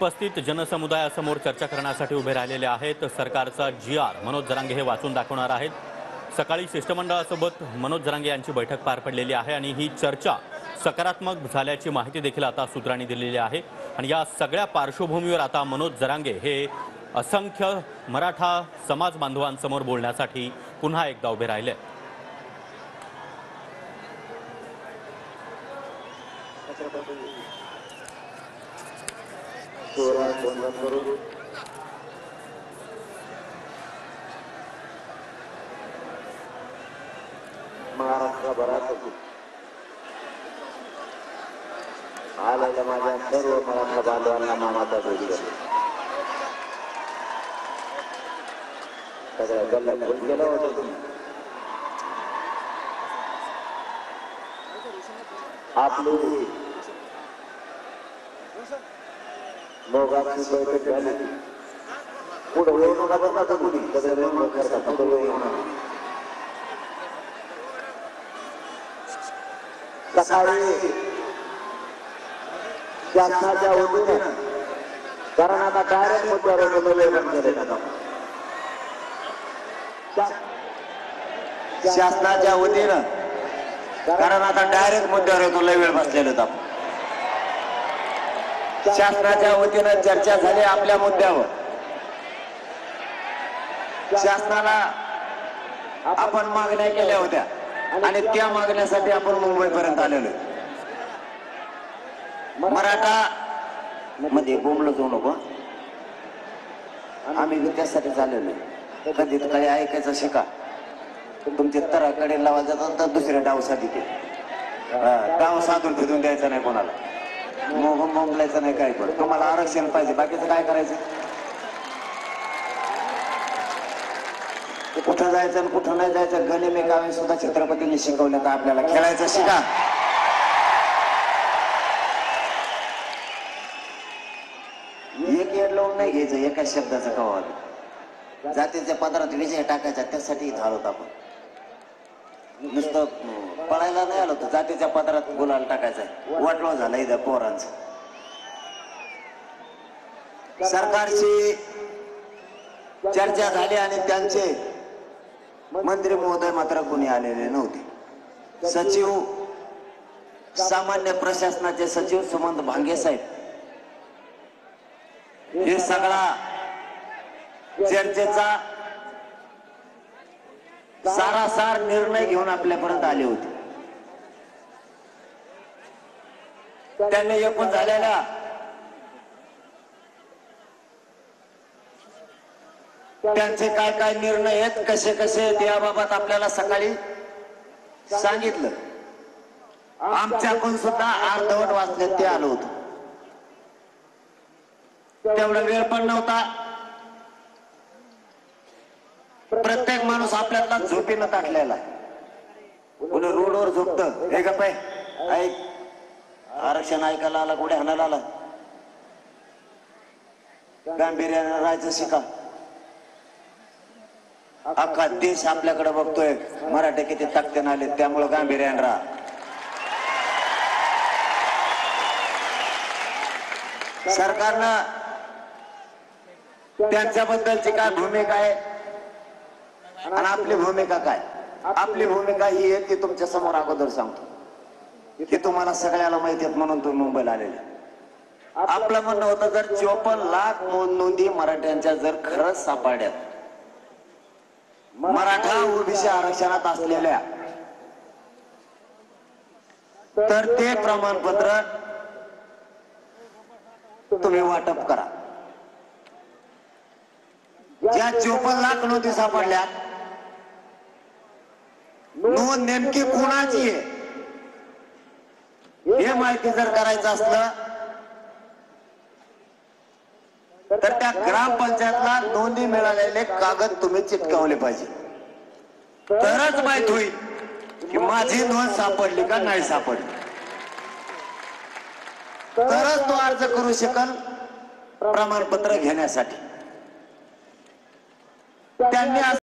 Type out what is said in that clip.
उपस्थित जनसमुदायासमोर चर्चा करण्यासाठी उभे राहिलेले आहेत। सरकारचा GR मनोज जरांगे हे वाचून दाखवणार आहेत। सकाळी शिष्टमंडळासोबत मनोज जरांगे यांची बैठक पार पडलेली आहे आणि ही चर्चा सकारात्मक झाल्याची माहिती देखील आता सूत्रांनी दिलेली आहे। आणि या सगळ्या पार्श्वभूमीवर आता मनोज जरांगे हे असंख्य मराठा समाज बांधवांसमोर बोलण्यासाठी पुन्हा एकदा उभे राहिले। महाराष्ट्रभरात आलेल्या माझ्या सर्व मराठा बांधवांना मानाचा भेट सगळ्या गल्ल्यात घेऊन गेलो होतो। आपली मोगाची बैठक झाली। पुढे येऊ नका बघा तुम्ही सगळे करता पुढे येऊ नका। सकाळी शासनाच्या वतीनं कारण आता डायरेक्ट मुद्द्यावर शासनाच्या वतीनं कारण आता डायरेक्ट मुद्द्यावर लय वेळ बसलेलो आपण। शासनाच्या वतीनं चर्चा झाली आपल्या मुद्द्यावर। शासनाला आपण मागण्या केल्या होत्या आणि त्या मागण्यासाठी आपण मुंबईपर्यंत आलेलो। मराठा मध्ये बोंबलं जाऊ नको, आम्ही त्यासाठी चाललेलो। कधी काही ऐकायचं शिका। तुमचे तराकडे लावा जातात तर दुसऱ्या डावसाठी ते डाव साधून फिरून द्यायचं नाही कोणाला, मोगम बोंबलायचं नाही। काय पण तुम्हाला आरक्षण पाहिजे, बाकीचं काय करायचं? कुठं जायचं आणि कुठं नाही जायचं गणे मे गावे सुद्धा छत्रपतींनी शिकवलं तर आपल्याला खेळायचं शिका। एक येड लावून नाही घ्यायचं एका शब्दाचा कवा। जातीच्या पदरात विजय टाकायचा त्यासाठी झालो आपण। नुसतं पळायला नाही आलो तर जातीच्या पदरात गुलाल टाकायचा वाटलो झालं इथं पोरांचं। सरकारची चर्चा झाली आणि त्यांचे मंत्री महोदय मात्र कोणी आलेले नव्हते। सचिव सामान्य प्रशासनाचे सचिव सुमंत भांगे साहेब हे सगळा चर्चेचा सारासार निर्णय घेऊन आपल्यापर्यंत आले होते। त्यांनी एकूण झालेल्या त्यांचे काय काय निर्णय आहेत कसे कसे याबाबत आपल्याला सकाळी सांगितलं। आमच्याकडून सुद्धा अर्धवट वाचले ते आलो होतो, तेवढा वेळ पण नव्हता। प्रत्येक माणूस आपल्याला झोपीनं टाकलेला आहे। कोणी रोडवर झोपतं, हे गप्प आहे ऐक आरक्षण ऐकायला आला कुठे हाणायला आला, गांभीर्याने राहायचं शिका। अख्खा देश आपल्याकडे बघतोय मराठे किती ताकदीने आले, त्यामुळे गांभीर्याने राहा। सरकारनं त्यांच्याबद्दलची काय भूमिका आहे आणि आपली भूमिका काय? आपली भूमिका ही आहे ती तुमच्या समोर अगोदर सांगतो, की तुम्हाला सगळ्याला माहिती आहे म्हणून तुम्ही मुंबईला आलेले। आपलं म्हणणं होतं जर 54 लाख नोंदी मराठ्यांच्या जर खरंच सापडल्यात, मराठा ओबीसी आरक्षणात असलेल्या, तर ते प्रमाणपत्र तुम्ही वाटप करा। ज्या 54 लाख नोंदी सापडल्या नोंद नेमकी कोणाची आहे हे माहिती जर करायचं असलं तर त्या ग्रामपंचायतला नोंदी मिळालेले कागद तुम्ही चिटकावले पाहिजे, तरच माहित होईल की माझी नोंद सापडली का नाही सापडली, तरच तो अर्ज करू शकेल प्रमाणपत्र घेण्यासाठी। त्यांनी